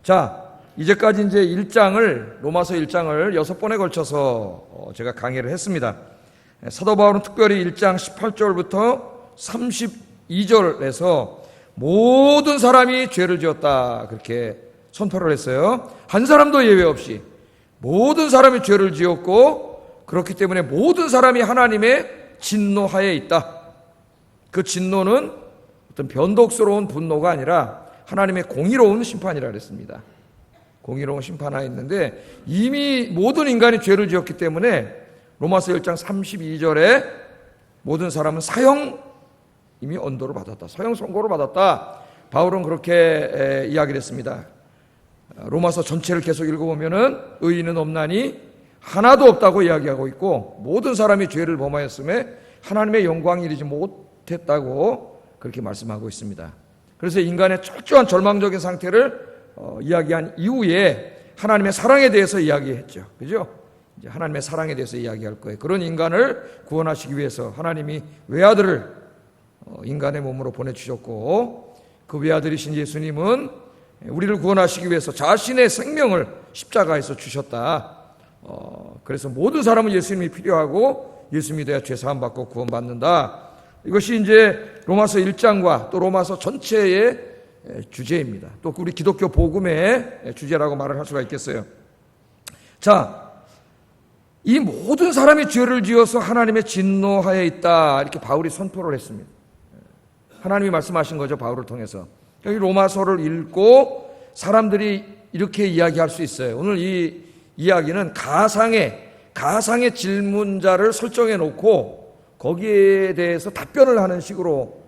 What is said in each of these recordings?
자, 이제까지 이제 로마서 1장을 6번에 걸쳐서 제가 강의를 했습니다. 사도 바울은 특별히 1장 18절부터 32절에서 모든 사람이 죄를 지었다 그렇게 선포를 했어요. 한 사람도 예외 없이 모든 사람이 죄를 지었고, 그렇기 때문에 모든 사람이 하나님의 진노하에 있다. 그 진노는 어떤 변덕스러운 분노가 아니라 하나님의 공의로운 심판이라 그랬습니다. 공의로운 심판하에 있는데, 이미 모든 인간이 죄를 지었기 때문에 로마서 1장 32절에 모든 사람은 사형 이미 언도를 받았다, 사형 선고를 받았다. 바울은 그렇게 이야기를 했습니다. 로마서 전체를 계속 읽어보면은 의인은 없나니 하나도 없다고 이야기하고 있고, 모든 사람이 죄를 범하였음에 하나님의 영광이 이르지 못했다고 그렇게 말씀하고 있습니다. 그래서 인간의 철저한 절망적인 상태를 이야기한 이후에 하나님의 사랑에 대해서 이야기했죠. 그죠? 이제 하나님의 사랑에 대해서 이야기할 거예요. 그런 인간을 구원하시기 위해서 하나님이 외아들을 인간의 몸으로 보내주셨고, 그 외아들이신 예수님은 우리를 구원하시기 위해서 자신의 생명을 십자가에서 주셨다. 그래서 모든 사람은 예수님이 필요하고 예수님이 돼야 죄 사함 받고 구원받는다. 이것이 이제 로마서 1장과 또 로마서 전체의 주제입니다. 또 우리 기독교 복음의 주제라고 말을 할 수가 있겠어요. 자, 이 모든 사람이 죄를 지어서 하나님의 진노하에 있다 이렇게 바울이 선포를 했습니다. 하나님이 말씀하신 거죠, 바울을 통해서. 여기 로마서를 읽고 사람들이 이렇게 이야기할 수 있어요. 오늘 이 이야기는 가상의 질문자를 설정해 놓고 거기에 대해서 답변을 하는 식으로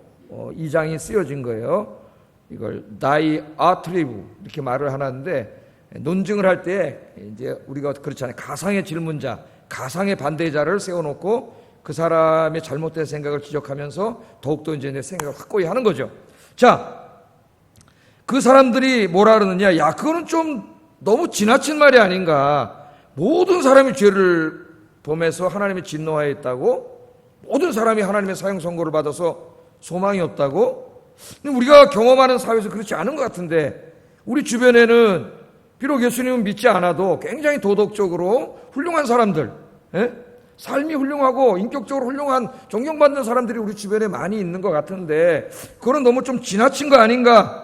이 장이 쓰여진 거예요. 이걸 다이아트리브 이렇게 말을 하는데, 논증을 할 때 이제 우리가 그렇잖아요. 가상의 질문자, 가상의 반대자를 세워놓고 그 사람의 잘못된 생각을 지적하면서 더욱더 이제 내 생각을 확고히 하는 거죠. 자, 그 사람들이 뭐라 그러느냐? 야, 그거는 좀 너무 지나친 말이 아닌가? 모든 사람이 죄를 범해서 하나님의 진노하에 있다고? 모든 사람이 하나님의 사형 선고를 받아서 소망이 없다고? 근데 우리가 경험하는 사회에서 그렇지 않은 것 같은데, 우리 주변에는 비록 예수님은 믿지 않아도 굉장히 도덕적으로 훌륭한 사람들, 삶이 훌륭하고 인격적으로 훌륭한 존경받는 사람들이 우리 주변에 많이 있는 것 같은데, 그건 너무 좀 지나친 거 아닌가?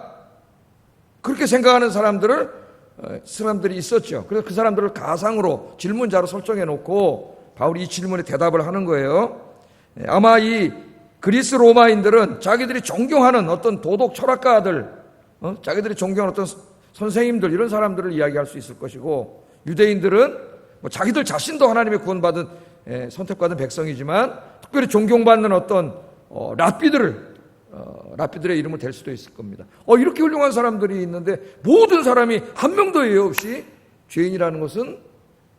그렇게 생각하는 사람들이 있었죠. 그래서 그 사람들을 가상으로 질문자로 설정해 놓고 바울이 이 질문에 대답을 하는 거예요. 아마 이 그리스 로마인들은 자기들이 존경하는 어떤 도덕 철학가들, 자기들이 존경하는 어떤 선생님들, 이런 사람들을 이야기할 수 있을 것이고, 유대인들은 자기들 자신도 하나님의 구원받은 선택받은 백성이지만 특별히 존경받는 어떤 랍비들의 이름을 댈 수도 있을 겁니다. 이렇게 훌륭한 사람들이 있는데 모든 사람이 한 명도 예외 없이 죄인이라는 것은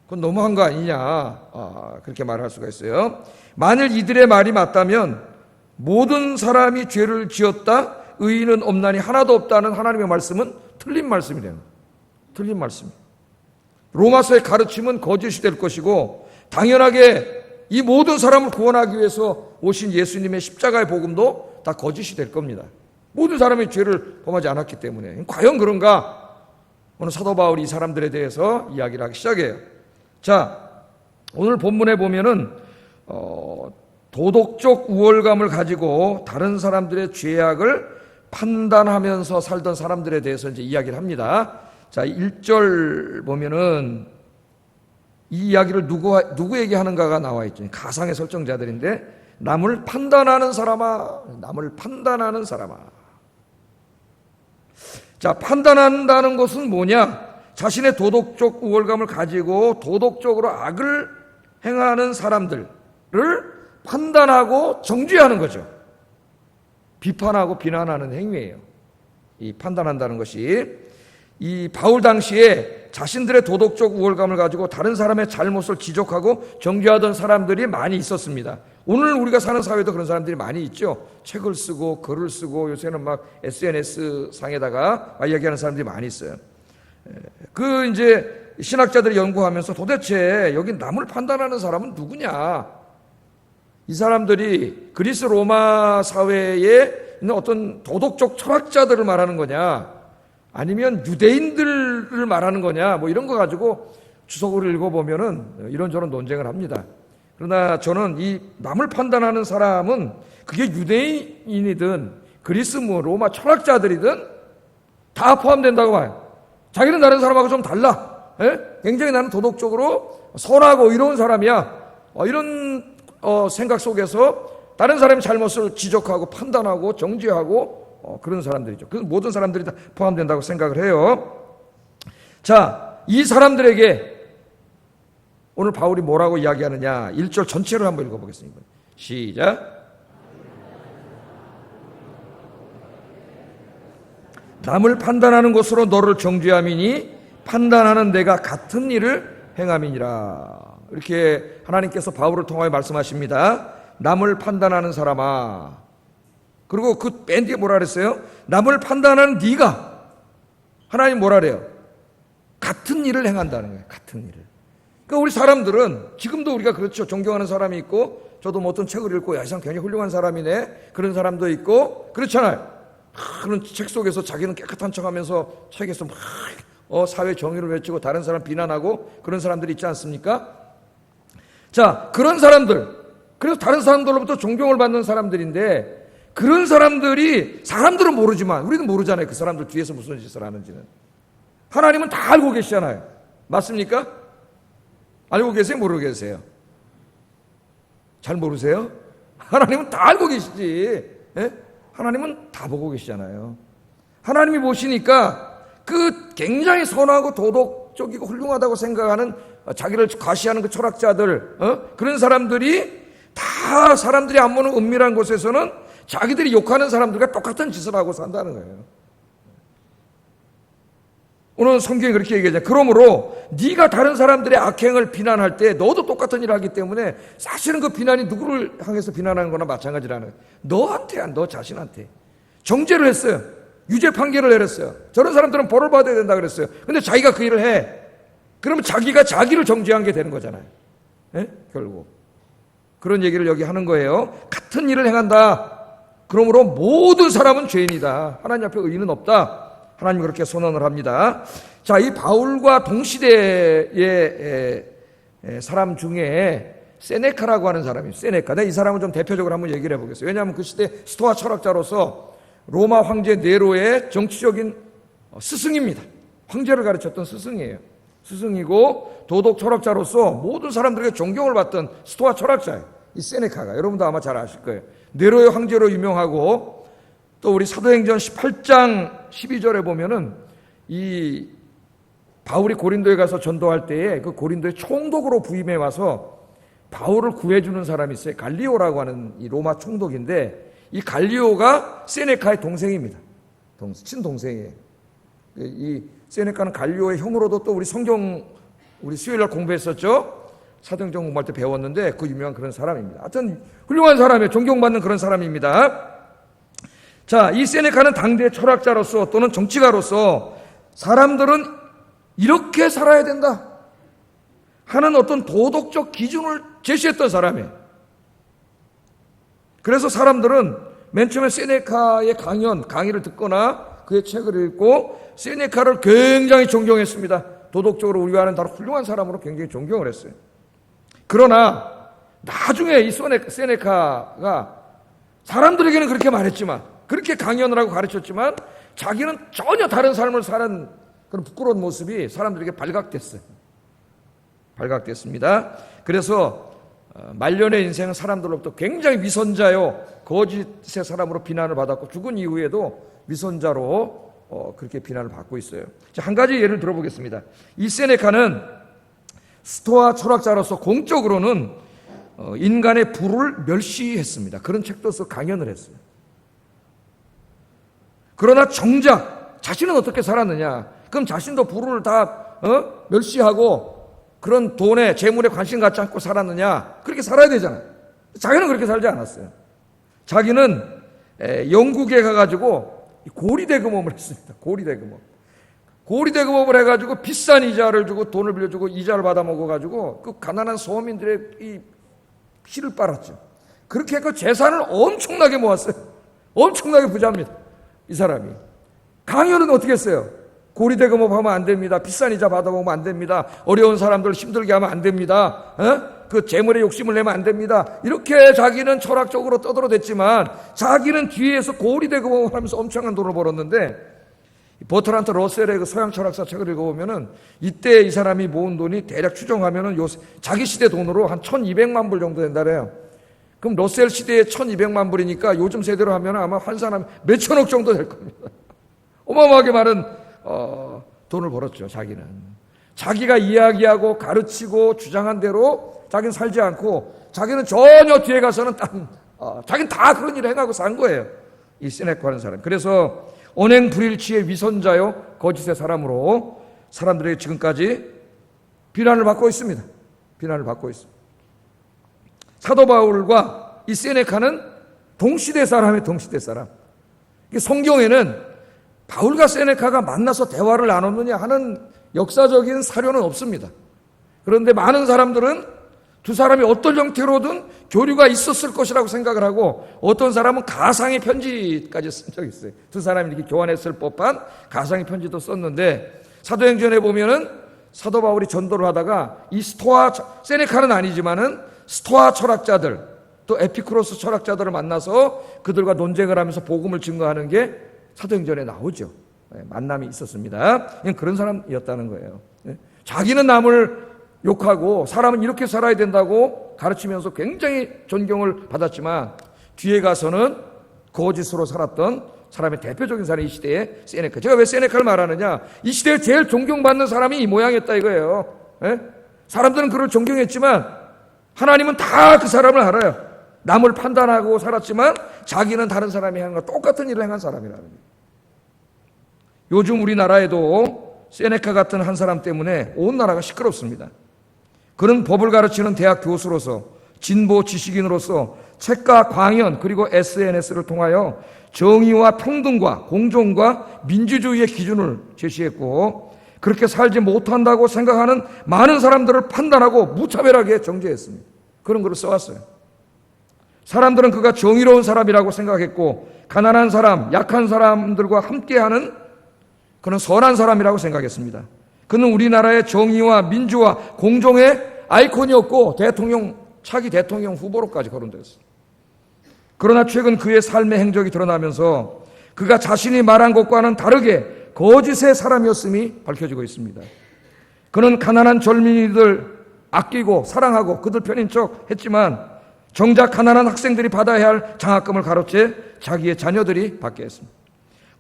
그건 너무한 거 아니냐, 그렇게 말할 수가 있어요. 만일 이들의 말이 맞다면 모든 사람이 죄를 지었다, 의인은 없나니 하나도 없다는 하나님의 말씀은 틀린 말씀이래요. 틀린 말씀. 로마서의 가르침은 거짓이 될 것이고, 당연하게 이 모든 사람을 구원하기 위해서 오신 예수님의 십자가의 복음도 다 거짓이 될 겁니다. 모든 사람이 죄를 범하지 않았기 때문에. 과연 그런가? 오늘 사도 바울이 이 사람들에 대해서 이야기를 하기 시작해요. 자, 오늘 본문에 보면은 도덕적 우월감을 가지고 다른 사람들의 죄악을 판단하면서 살던 사람들에 대해서 이제 이야기를 합니다. 자, 1절 보면은 이 이야기를 누구에게 하는가가 나와 있죠. 가상의 설정자들인데, 남을 판단하는 사람아, 남을 판단하는 사람아. 자, 판단한다는 것은 뭐냐? 자신의 도덕적 우월감을 가지고 도덕적으로 악을 행하는 사람들을 판단하고 정죄하는 거죠. 비판하고 비난하는 행위예요. 이 판단한다는 것이. 이 바울 당시에 자신들의 도덕적 우월감을 가지고 다른 사람의 잘못을 지적하고 정죄하던 사람들이 많이 있었습니다. 오늘 우리가 사는 사회도 그런 사람들이 많이 있죠. 책을 쓰고 글을 쓰고 요새는 막 SNS 상에다가 이야기하는 사람들이 많이 있어요. 그 이제 신학자들이 연구하면서 도대체 여기 남을 판단하는 사람은 누구냐? 이 사람들이 그리스 로마 사회에 있는 어떤 도덕적 철학자들을 말하는 거냐? 아니면 유대인들 누구를 말하는 거냐 뭐 이런 거 가지고 주석으로 읽어보면은 이런저런 논쟁을 합니다. 그러나 저는 이 남을 판단하는 사람은 그게 유대인이든 그리스 뭐 로마 철학자들이든 다 포함된다고 봐요. 자기는 다른 사람하고 좀 달라. 굉장히 나는 도덕적으로 선하고 이로운 사람이야. 이런 생각 속에서 다른 사람의 잘못을 지적하고 판단하고 정죄하고 그런 사람들이죠. 그래서 모든 사람들이 다 포함된다고 생각을 해요. 자, 이 사람들에게 오늘 바울이 뭐라고 이야기하느냐 1절 전체를 한번 읽어보겠습니다. 시작. 남을 판단하는 것으로 너를 정죄함이니 판단하는 내가 같은 일을 행함이니라. 이렇게 하나님께서 바울을 통하여 말씀하십니다. 남을 판단하는 사람아. 그리고 그 맨 뒤에 뭐라 그랬어요? 남을 판단하는 네가. 하나님 뭐라 그래요? 같은 일을 행한다는 거예요. 같은 일을. 그러니까 우리 사람들은 지금도 우리가 그렇죠. 존경하는 사람이 있고 저도 뭐 어떤 책을 읽고 야, 이 사람 굉장히 훌륭한 사람이네. 그런 사람도 있고 그렇잖아요. 그런 책 속에서 자기는 깨끗한 척하면서 책에서 막 사회 정의를 외치고 다른 사람 비난하고 그런 사람들이 있지 않습니까? 자, 그런 사람들, 그래서 다른 사람들로부터 존경을 받는 사람들인데 그런 사람들이 사람들은 모르지만 우리는 모르잖아요. 그 사람들 뒤에서 무슨 짓을 하는지는. 하나님은 다 알고 계시잖아요. 맞습니까? 알고 계세요? 모르고 계세요? 잘 모르세요? 하나님은 다 알고 계시지. 예? 하나님은 다 보고 계시잖아요. 하나님이 보시니까 그 굉장히 선하고 도덕적이고 훌륭하다고 생각하는 자기를 과시하는 그 철학자들, 그런 사람들이 다 사람들이 안 보는 은밀한 곳에서는 자기들이 욕하는 사람들과 똑같은 짓을 하고 산다는 거예요. 오늘 성경이 그렇게 얘기하잖아요. 그러므로 네가 다른 사람들의 악행을 비난할 때 너도 똑같은 일을 하기 때문에 사실은 그 비난이 누구를 향해서 비난하는 거나 마찬가지라는 거예요. 너한테, 너 자신한테. 정죄를 했어요. 유죄 판결을 내렸어요. 저런 사람들은 벌을 받아야 된다 그랬어요. 근데 자기가 그 일을 해. 그러면 자기가 자기를 정죄한 게 되는 거잖아요. 예? 결국. 그런 얘기를 여기 하는 거예요. 같은 일을 행한다. 그러므로 모든 사람은 죄인이다. 하나님 앞에 의인은 없다. 하나님 그렇게 선언을 합니다. 자, 이 바울과 동시대의 사람 중에 세네카라고 하는 사람이 있어요. 세네카. 이 사람은 좀 대표적으로 한번 얘기를 해보겠어요. 왜냐하면 그 시대 스토아 철학자로서 로마 황제 네로의 정치적인 스승입니다. 황제를 가르쳤던 스승이에요. 스승이고 도덕 철학자로서 모든 사람들에게 존경을 받던 스토아 철학자예요. 이 세네카가. 여러분도 아마 잘 아실 거예요. 네로의 황제로 유명하고 또 우리 사도행전 18장 12절에 보면은 이 바울이 고린도에 가서 전도할 때에 그 고린도의 총독으로 부임해 와서 바울을 구해주는 사람이 있어요. 갈리오라고 하는 이 로마 총독인데 이 갈리오가 세네카의 동생입니다. 친동생이에요. 이 세네카는 갈리오의 형으로도 또 우리 성경 우리 수요일날 공부했었죠. 사도행전 공부할 때 배웠는데 그 유명한 그런 사람입니다. 하여튼 훌륭한 사람이에요. 존경받는 그런 사람입니다. 자, 이 세네카는 당대 철학자로서 또는 정치가로서 사람들은 이렇게 살아야 된다 하는 어떤 도덕적 기준을 제시했던 사람이에요. 그래서 사람들은 맨 처음에 세네카의 강의를 듣거나 그의 책을 읽고 세네카를 굉장히 존경했습니다. 도덕적으로 우리와는 다른 훌륭한 사람으로 굉장히 존경을 했어요. 그러나 나중에 이 세네카가 사람들에게는 그렇게 말했지만 그렇게 강연을 하고 가르쳤지만 자기는 전혀 다른 삶을 사는 그런 부끄러운 모습이 사람들에게 발각됐어요. 발각됐습니다. 그래서 말년의 인생은 사람들로부터 굉장히 위선자요 거짓의 사람으로 비난을 받았고 죽은 이후에도 위선자로 그렇게 비난을 받고 있어요. 자, 한 가지 예를 들어보겠습니다. 이 세네카는 스토아 철학자로서 공적으로는 인간의 부를 멸시했습니다. 그런 책도 써 강연을 했어요. 그러나 정작 자신은 어떻게 살았느냐? 그럼 자신도 부를 다 멸시하고 그런 돈에 재물에 관심 갖지 않고 살았느냐? 그렇게 살아야 되잖아요. 자기는 그렇게 살지 않았어요. 자기는 영국에 가가지고 고리대금업을 했습니다. 고리대금업을 해가지고 비싼 이자를 주고 돈을 빌려주고 이자를 받아 먹어가지고 그 가난한 소민들의 이 피를 빨았죠. 그렇게 그 재산을 엄청나게 모았어요. 엄청나게 부자입니다. 이 사람이. 강연은 어떻게 했어요? 고리대금업 하면 안 됩니다. 비싼 이자 받아보면 안 됩니다. 어려운 사람들 힘들게 하면 안 됩니다. 그 재물에 욕심을 내면 안 됩니다. 이렇게 자기는 철학적으로 떠들어댔지만 자기는 뒤에서 고리대금업을 하면서 엄청난 돈을 벌었는데, 버트란트 러셀의 그 서양 철학사 책을 읽어보면은 이때 이 사람이 모은 돈이 대략 추정하면은 자기 시대 돈으로 한 1200만 불 정도 된다래요. 그럼 러셀 시대에 1200만 불이니까 요즘 세대로 하면 아마 환산하면 몇천억 정도 될 겁니다. 어마어마하게 많은 돈을 벌었죠. 자기는 자기가 이야기하고 가르치고 주장한 대로 자기는 살지 않고, 자기는 전혀 뒤에 가서는 자기는 다 그런 일을 행하고 산 거예요, 이 세네카라는 사람. 그래서 언행 불일치의 위선자요 거짓의 사람으로 사람들에게 지금까지 비난을 받고 있습니다. 비난을 받고 있습니다. 사도 바울과 이 세네카는 동시대 사람이에요. 동시대 사람. 성경에는 바울과 세네카가 만나서 대화를 나눴느냐 하는 역사적인 사료는 없습니다. 그런데 많은 사람들은 두 사람이 어떤 형태로든 교류가 있었을 것이라고 생각을 하고, 어떤 사람은 가상의 편지까지 쓴 적이 있어요. 두 사람이 이렇게 교환했을 법한 가상의 편지도 썼는데, 사도행전에 보면은 사도 바울이 전도를 하다가 이 세네카는 아니지만은 스토아 철학자들, 또 에피쿠로스 철학자들을 만나서 그들과 논쟁을 하면서 복음을 증거하는 게 사도행전에 나오죠. 만남이 있었습니다. 그런 사람이었다는 거예요. 자기는 남을 욕하고 사람은 이렇게 살아야 된다고 가르치면서 굉장히 존경을 받았지만, 뒤에 가서는 거짓으로 살았던 사람의 대표적인 사람이 이 시대의 세네카. 제가 왜 세네카를 말하느냐, 이 시대에 제일 존경받는 사람이 이 모양이었다 이거예요. 사람들은 그를 존경했지만 하나님은 다 그 사람을 알아요. 남을 판단하고 살았지만 자기는 다른 사람이 하는 것 똑같은 일을 행한 사람이라는 거예요. 요즘 우리나라에도 세네카 같은 한 사람 때문에 온 나라가 시끄럽습니다. 그는 법을 가르치는 대학 교수로서, 진보 지식인으로서 책과 강연 그리고 SNS를 통하여 정의와 평등과 공정과 민주주의의 기준을 제시했고, 그렇게 살지 못한다고 생각하는 많은 사람들을 판단하고 무차별하게 정죄했습니다. 그런 글을 써왔어요. 사람들은 그가 정의로운 사람이라고 생각했고, 가난한 사람, 약한 사람들과 함께하는 그는 선한 사람이라고 생각했습니다. 그는 우리나라의 정의와 민주와 공정의 아이콘이었고 차기 대통령 후보로까지 거론되었습니다. 그러나 최근 그의 삶의 행적이 드러나면서 그가 자신이 말한 것과는 다르게 거짓의 사람이었음이 밝혀지고 있습니다. 그는 가난한 젊은이들 아끼고 사랑하고 그들 편인 척 했지만, 정작 가난한 학생들이 받아야 할 장학금을 가로채 자기의 자녀들이 받게 했습니다.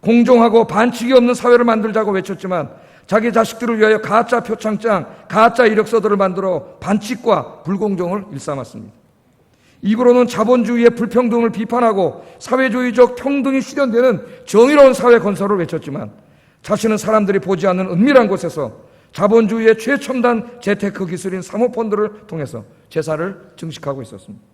공정하고 반칙이 없는 사회를 만들자고 외쳤지만 자기 자식들을 위하여 가짜 표창장, 가짜 이력서들을 만들어 반칙과 불공정을 일삼았습니다. 입으로는 자본주의의 불평등을 비판하고 사회주의적 평등이 실현되는 정의로운 사회 건설을 외쳤지만, 자신은 사람들이 보지 않는 은밀한 곳에서 자본주의의 최첨단 재테크 기술인 사모펀드를 통해서 재산을 증식하고 있었습니다.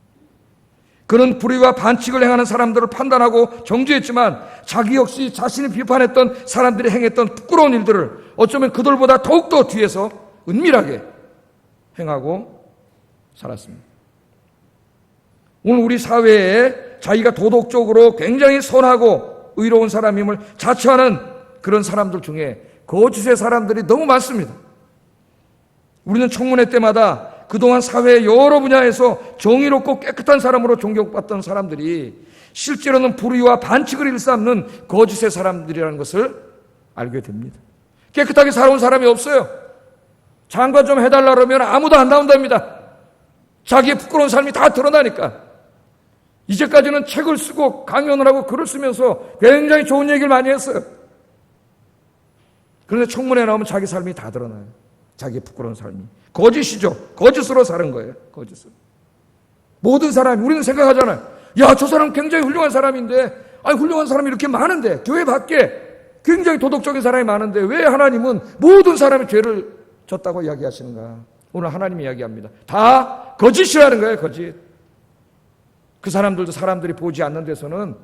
그는 불의와 반칙을 행하는 사람들을 판단하고 정죄했지만, 자기 역시 자신이 비판했던 사람들이 행했던 부끄러운 일들을 어쩌면 그들보다 더욱더 뒤에서 은밀하게 행하고 살았습니다. 오늘 우리 사회에 자기가 도덕적으로 굉장히 선하고 의로운 사람임을 자처하는 그런 사람들 중에 거짓의 사람들이 너무 많습니다. 우리는 청문회 때마다 그동안 사회의 여러 분야에서 정의롭고 깨끗한 사람으로 존경받던 사람들이 실제로는 불의와 반칙을 일삼는 거짓의 사람들이라는 것을 알게 됩니다. 깨끗하게 살아온 사람이 없어요. 장관 좀 해달라 그러면 아무도 안 나온답니다. 자기의 부끄러운 삶이 다 드러나니까. 이제까지는 책을 쓰고 강연을 하고 글을 쓰면서 굉장히 좋은 얘기를 많이 했어요. 그런데 청문회 나오면 자기 삶이 다 드러나요. 자기의 부끄러운 삶이. 거짓이죠. 거짓으로 사는 거예요. 거짓으로. 모든 사람이, 우리는 생각하잖아요. 야, 저 사람 굉장히 훌륭한 사람인데, 아니, 훌륭한 사람이 이렇게 많은데, 교회 밖에 굉장히 도덕적인 사람이 많은데, 왜 하나님은 모든 사람이 죄를 졌다고 이야기하시는가? 오늘 하나님이 이야기합니다. 다 거짓이라는 거예요, 거짓. 그 사람들도 사람들이 보지 않는 데서는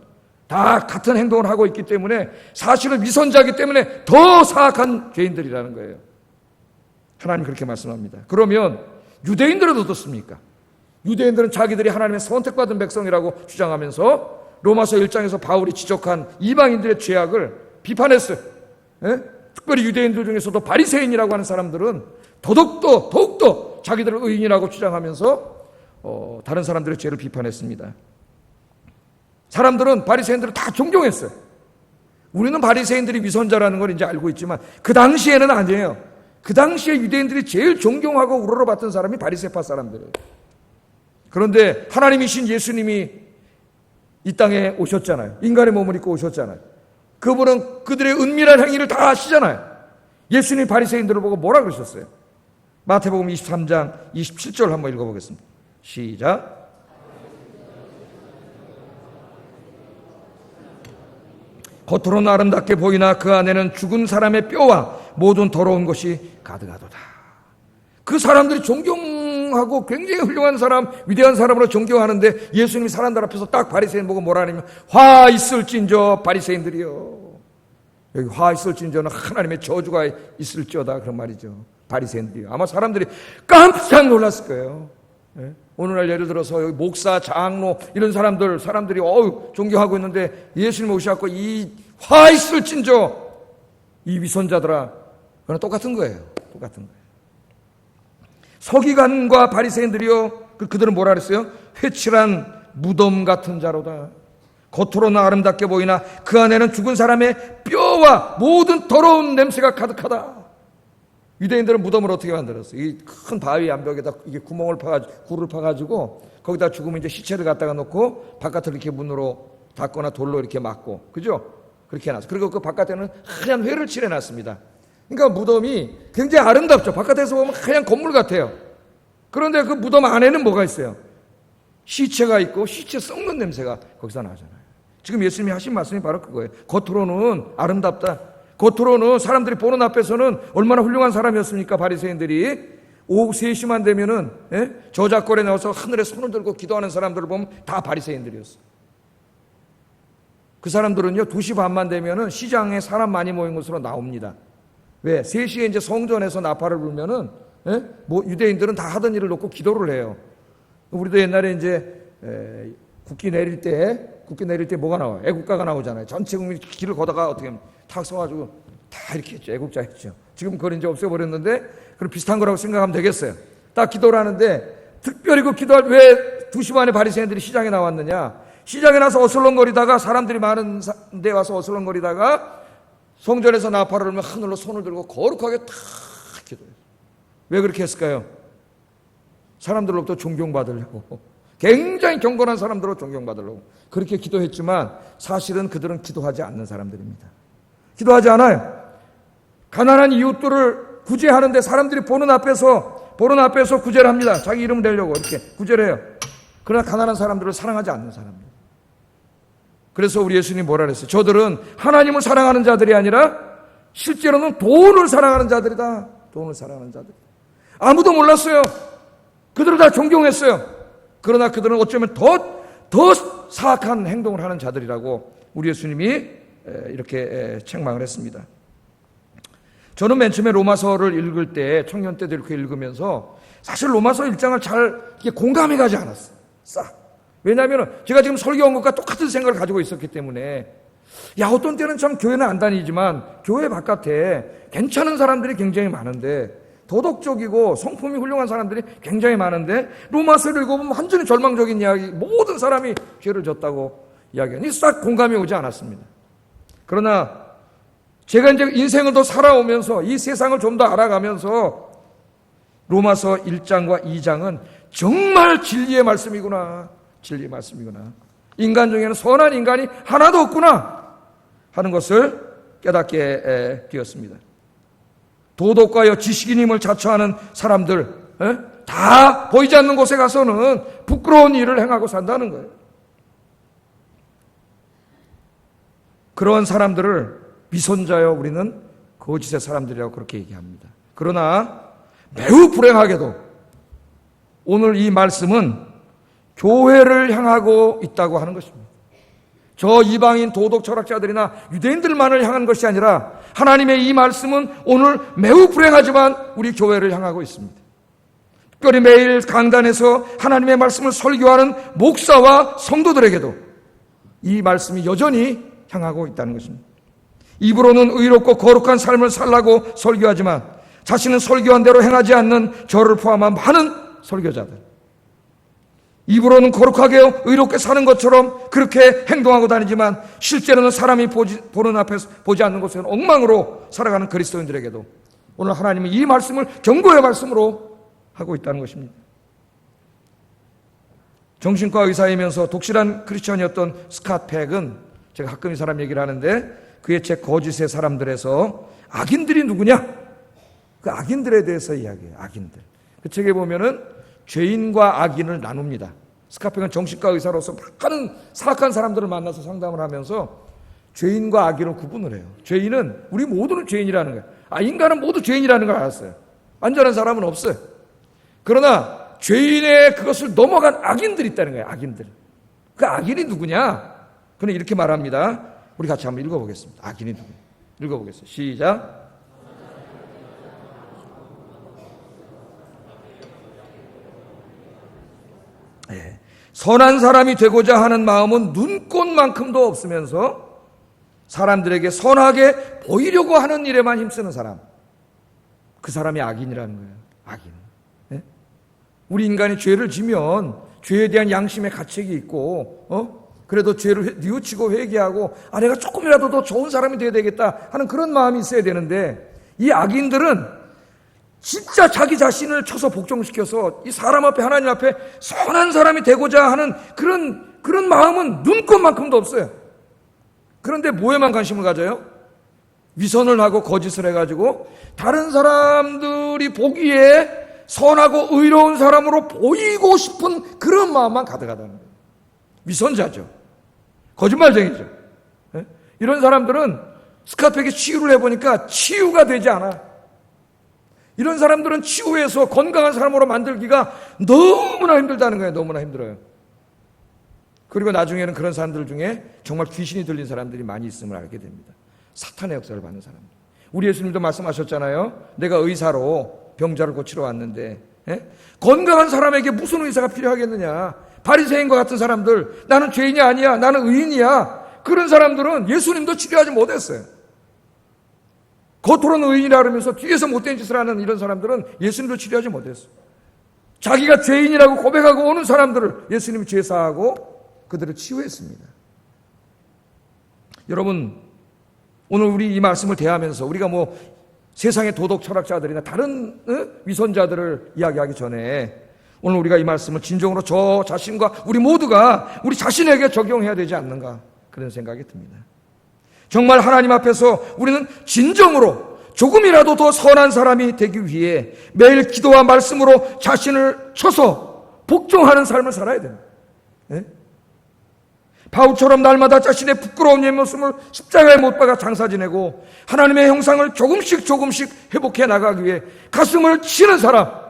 다 같은 행동을 하고 있기 때문에 사실은 위선자이기 때문에 더 사악한 죄인들이라는 거예요. 하나님 그렇게 말씀합니다. 그러면 유대인들은 어떻습니까? 유대인들은 자기들이 하나님의 선택받은 백성이라고 주장하면서 로마서 1장에서 바울이 지적한 이방인들의 죄악을 비판했어요. 특별히 유대인들 중에서도 바리새인이라고 하는 사람들은 더욱더 자기들을 의인이라고 주장하면서 다른 사람들의 죄를 비판했습니다. 사람들은 바리새인들을 다 존경했어요. 우리는 바리새인들이 위선자라는 걸 이제 알고 있지만 그 당시에는 아니에요. 그 당시에 유대인들이 제일 존경하고 우러러봤던 사람이 바리새파 사람들이에요. 그런데 하나님이신 예수님이 이 땅에 오셨잖아요. 인간의 몸을 입고 오셨잖아요. 그분은 그들의 은밀한 행위를 다 아시잖아요. 예수님이 바리새인들을 보고 뭐라 그러셨어요? 마태복음 23장 27절 한번 읽어보겠습니다. 시작. 겉으로는 아름답게 보이나 그 안에는 죽은 사람의 뼈와 모든 더러운 것이 가득하도다. 그 사람들이 존경하고 굉장히 훌륭한 사람, 위대한 사람으로 존경하는데 예수님이 사람들 앞에서 딱 바리새인 보고 뭐라 하냐면 화 있을진저 바리새인들이요. 여기 화 있을진저는 하나님의 저주가 있을지어다 그런 말이죠. 바리새인들이요. 아마 사람들이 깜짝 놀랐을 거예요. 네? 오늘날 예를 들어서 여기 목사, 장로 이런 사람들이 존경하고 있는데 예수님 오셔갖고 이 화 있을진저 이 위선자들아, 그건 똑같은 거예요. 똑같은 거예요. 서기관과 바리새인들이요, 그들은 뭐라 그랬어요? 회칠한 무덤 같은 자로다. 겉으로는 아름답게 보이나 그 안에는 죽은 사람의 뼈와 모든 더러운 냄새가 가득하다. 유대인들은 무덤을 어떻게 만들었어요? 이 큰 바위 암벽에다 이게 굴을 파가지고 거기다 죽으면 이제 시체를 갖다가 놓고 바깥을 이렇게 문으로 닫거나 돌로 이렇게 막고, 그죠? 그렇게 해놨어요. 그리고 그 바깥에는 하얀 회를 칠해놨습니다. 그러니까 무덤이 굉장히 아름답죠. 바깥에서 보면 하얀 건물 같아요. 그런데 그 무덤 안에는 뭐가 있어요? 시체가 있고 시체 썩는 냄새가 거기서 나잖아요. 지금 예수님이 하신 말씀이 바로 그거예요. 겉으로는 아름답다. 겉으로는 사람들이 보는 앞에서는 얼마나 훌륭한 사람이었습니까? 바리새인들이 오후 3시만 되면은 저작거리에 나와서 하늘에 손을 들고 기도하는 사람들을 보면 다 바리새인들이었어요. 그 사람들은요 2시 반만 되면은 시장에 사람 많이 모인 곳으로 나옵니다. 왜? 3시에 이제 성전에서 나팔을 불면은 유대인들은 다 하던 일을 놓고 기도를 해요. 우리도 옛날에 이제 국기 내릴 때 뭐가 나와요? 애국가가 나오잖아요. 전체 국민이 길을 걷다가 어떻게 하면 탁 서가지고 다 이렇게 했죠. 애국자 했죠. 지금 그걸 이제 없애버렸는데 그럼 비슷한 거라고 생각하면 되겠어요. 딱 기도를 하는데 특별히 그 기도할 왜 2시 반에 바리새인들이 시장에 나왔느냐? 시장에 나서 어슬렁거리다가 사람들이 많은 데 와서 어슬렁거리다가 성전에서 나팔을 불면 하늘로 손을 들고 거룩하게 탁 기도해요. 왜 그렇게 했을까요? 사람들로부터 존경받으려고, 굉장히 경건한 사람들로 존경받으려고 그렇게 기도했지만 사실은 그들은 기도하지 않는 사람들입니다. 기도하지 않아요. 가난한 이웃들을 구제하는데 사람들이 보는 앞에서 구제를 합니다. 자기 이름 내려고 이렇게 구제를 해요. 그러나 가난한 사람들을 사랑하지 않는 사람들. 그래서 우리 예수님이 뭐라 그랬어요? 저들은 하나님을 사랑하는 자들이 아니라 실제로는 돈을 사랑하는 자들이다. 돈을 사랑하는 자들. 아무도 몰랐어요. 그들을 다 존경했어요. 그러나 그들은 어쩌면 더 사악한 행동을 하는 자들이라고 우리 예수님이 이렇게 책망을 했습니다. 저는 맨 처음에 로마서를 읽을 때, 청년 때도 이렇게 읽으면서 사실 로마서 1장을 잘 공감해 가지 않았어요. 왜냐하면 제가 지금 설교한 것과 똑같은 생각을 가지고 있었기 때문에 어떤 때는 참 교회는 안 다니지만 교회 바깥에 괜찮은 사람들이 굉장히 많은데, 도덕적이고 성품이 훌륭한 사람들이 굉장히 많은데 로마서를 읽어보면 완전히 절망적인 이야기, 모든 사람이 죄를 졌다고 이야기하니 싹 공감이 오지 않았습니다. 그러나 제가 이제 인생을 더 살아오면서 이 세상을 좀 더 알아가면서 로마서 1장과 2장은 정말 진리의 말씀이구나. 진리의 말씀이구나. 인간 중에는 선한 인간이 하나도 없구나 하는 것을 깨닫게 되었습니다. 도덕과여 지식인임을 자처하는 사람들, 다 보이지 않는 곳에 가서는 부끄러운 일을 행하고 산다는 거예요. 그런 사람들을 위선자여 우리는 거짓의 사람들이라고 그렇게 얘기합니다. 그러나 매우 불행하게도 오늘 이 말씀은 교회를 향하고 있다고 하는 것입니다. 저 이방인 도덕 철학자들이나 유대인들만을 향한 것이 아니라 하나님의 이 말씀은 오늘 매우 불행하지만 우리 교회를 향하고 있습니다. 특별히 매일 강단에서 하나님의 말씀을 설교하는 목사와 성도들에게도 이 말씀이 여전히 향하고 있다는 것입니다. 입으로는 의롭고 거룩한 삶을 살라고 설교하지만 자신은 설교한 대로 행하지 않는 저를 포함한 많은 설교자들, 입으로는 거룩하게 의롭게 사는 것처럼 그렇게 행동하고 다니지만 실제로는 사람이 보는 앞에서 보지 않는 곳에는 엉망으로 살아가는 그리스도인들에게도 오늘 하나님은 이 말씀을 경고의 말씀으로 하고 있다는 것입니다. 정신과 의사이면서 독실한 크리스천이었던 스캇 팩은, 제가 가끔 이 사람 얘기를 하는데, 그의 책 거짓의 사람들에서 악인들이 누구냐? 그 악인들에 대해서 이야기해요. 악인들. 그 책에 보면은 죄인과 악인을 나눕니다. 스캇 팩은 정신과 의사로서 많은 사악한 사람들을 만나서 상담을 하면서 죄인과 악인을 구분을 해요. 죄인은 우리 모두는 죄인이라는 거예요. 인간은 모두 죄인이라는 걸 알았어요. 완전한 사람은 없어요. 그러나 죄인의 그것을 넘어간 악인들이 있다는 거예요. 악인들. 그 악인이 누구냐? 그는 이렇게 말합니다. 우리 같이 한번 읽어보겠습니다. 악인이 누구냐? 읽어보겠습니다. 시작. 네. 선한 사람이 되고자 하는 마음은 눈꽃만큼도 없으면서 사람들에게 선하게 보이려고 하는 일에만 힘쓰는 사람, 그 사람이 악인이라는 거예요. 악인. 네? 우리 인간이 죄를 지면 죄에 대한 양심의 가책이 있고 그래도 죄를 뉘우치고 회개하고 내가 조금이라도 더 좋은 사람이 되어야 되겠다 하는 그런 마음이 있어야 되는데, 이 악인들은 진짜 자기 자신을 쳐서 복종시켜서 이 사람 앞에, 하나님 앞에 선한 사람이 되고자 하는 그런 마음은 눈꽃만큼도 없어요. 그런데 뭐에만 관심을 가져요? 위선을 하고 거짓을 해가지고 다른 사람들이 보기에 선하고 의로운 사람으로 보이고 싶은 그런 마음만 가득하다는 거예요. 위선자죠. 거짓말쟁이죠. 네? 이런 사람들은 스캇 팩이 치유를 해보니까 치유가 되지 않아. 이런 사람들은 치유해서 건강한 사람으로 만들기가 너무나 힘들다는 거예요. 너무나 힘들어요. 그리고 나중에는 그런 사람들 중에 정말 귀신이 들린 사람들이 많이 있음을 알게 됩니다. 사탄의 역사를 받는 사람들. 우리 예수님도 말씀하셨잖아요. 내가 의사로 병자를 고치러 왔는데 건강한 사람에게 무슨 의사가 필요하겠느냐. 바리새인과 같은 사람들, 나는 죄인이 아니야, 나는 의인이야, 그런 사람들은 예수님도 치료하지 못했어요. 겉으로는 의인이라 그러면서 뒤에서 못된 짓을 하는 이런 사람들은 예수님도 치료하지 못했어요. 자기가 죄인이라고 고백하고 오는 사람들을 예수님이 죄사하고 그들을 치유했습니다. 여러분, 오늘 우리 이 말씀을 대하면서 우리가 세상의 도덕 철학자들이나 다른 위선자들을 이야기하기 전에 오늘 우리가 이 말씀을 진정으로 저 자신과 우리 모두가 우리 자신에게 적용해야 되지 않는가, 그런 생각이 듭니다. 정말 하나님 앞에서 우리는 진정으로 조금이라도 더 선한 사람이 되기 위해 매일 기도와 말씀으로 자신을 쳐서 복종하는 삶을 살아야 됩니다. 네? 바울처럼 날마다 자신의 부끄러운 옛모습을 십자가에 못 박아 장사 지내고 하나님의 형상을 조금씩 회복해 나가기 위해 가슴을 치는 사람,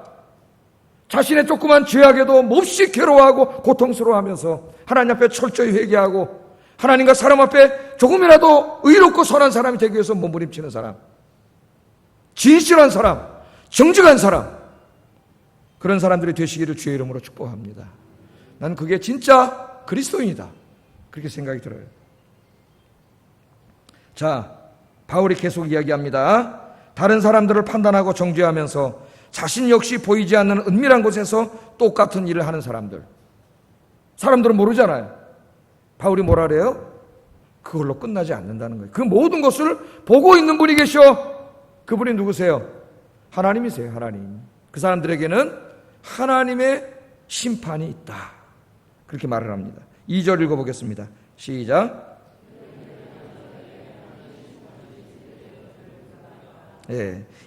자신의 조그만 죄악에도 몹시 괴로워하고 고통스러워하면서 하나님 앞에 철저히 회개하고 하나님과 사람 앞에 조금이라도 의롭고 선한 사람이 되기 위해서 몸부림치는 사람, 진실한 사람, 정직한 사람, 그런 사람들이 되시기를 주의 이름으로 축복합니다. 난 그게 진짜 그리스도인이다, 그렇게 생각이 들어요. 자, 바울이 계속 이야기합니다. 다른 사람들을 판단하고 정죄하면서 자신 역시 보이지 않는 은밀한 곳에서 똑같은 일을 하는 사람들은 모르잖아요. 바울이 뭐라 그래요? 그걸로 끝나지 않는다는 거예요. 그 모든 것을 보고 있는 분이 계셔. 그분이 누구세요? 하나님이세요. 하나님. 그 사람들에게는 하나님의 심판이 있다, 그렇게 말을 합니다. 2절 읽어보겠습니다. 시작.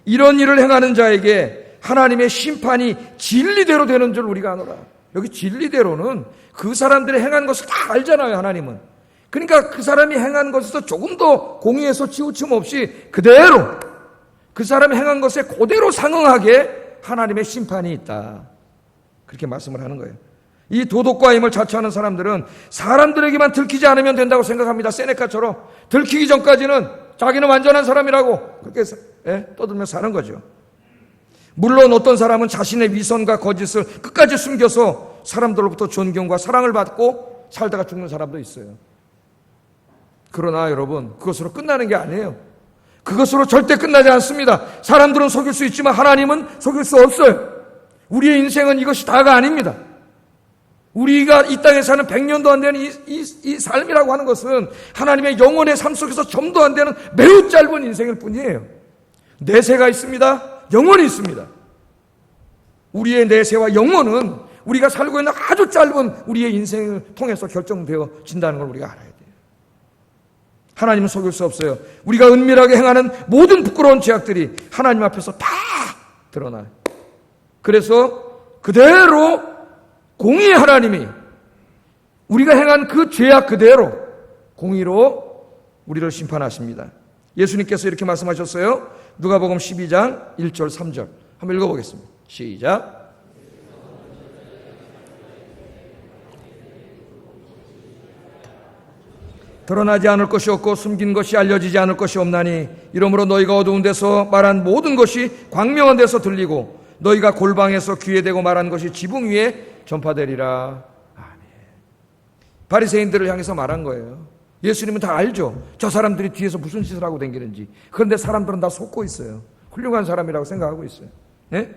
이런 일을 행하는 자에게 하나님의 심판이 진리대로 되는 줄 우리가 아노라. 여기 진리대로는 그 사람들이 행한 것을 다 알잖아요, 하나님은. 그러니까 그 사람이 행한 것에서 조금 더 공의에서 치우침 없이 그대로 그 사람이 행한 것에 그대로 상응하게 하나님의 심판이 있다, 그렇게 말씀을 하는 거예요. 이 도덕과 힘을 자처하는 사람들은 사람들에게만 들키지 않으면 된다고 생각합니다. 세네카처럼 들키기 전까지는 자기는 완전한 사람이라고 그렇게 떠들며 사는 거죠. 물론 어떤 사람은 자신의 위선과 거짓을 끝까지 숨겨서 사람들로부터 존경과 사랑을 받고 살다가 죽는 사람도 있어요. 그러나 여러분, 그것으로 끝나는 게 아니에요. 그것으로 절대 끝나지 않습니다. 사람들은 속일 수 있지만 하나님은 속일 수 없어요. 우리의 인생은 이것이 다가 아닙니다. 우리가 이 땅에 사는 100년도 안 되는 이 삶이라고 하는 것은 하나님의 영혼의 삶 속에서 점도 안 되는 매우 짧은 인생일 뿐이에요. 내세가 있습니다. 영혼이 있습니다. 우리의 내세와 영혼은 우리가 살고 있는 아주 짧은 우리의 인생을 통해서 결정되어진다는 걸 우리가 알아야 돼요. 하나님은 속일 수 없어요. 우리가 은밀하게 행하는 모든 부끄러운 죄악들이 하나님 앞에서 다 드러나요. 그래서 그대로 공의의 하나님이 우리가 행한 그 죄악 그대로 공의로 우리를 심판하십니다. 예수님께서 이렇게 말씀하셨어요. 누가복음 12장 1절 3절 한번 읽어보겠습니다. 시작. 드러나지 않을 것이 없고 숨긴 것이 알려지지 않을 것이 없나니 이러므로 너희가 어두운 데서 말한 모든 것이 광명한 데서 들리고 너희가 골방에서 귀에 대고 말한 것이 지붕 위에 전파되리라. 아멘. 바리새인들을 향해서 말한 거예요. 예수님은 다 알죠. 저 사람들이 뒤에서 무슨 짓을 하고 다니는지. 그런데 사람들은 다 속고 있어요. 훌륭한 사람이라고 생각하고 있어요. 네?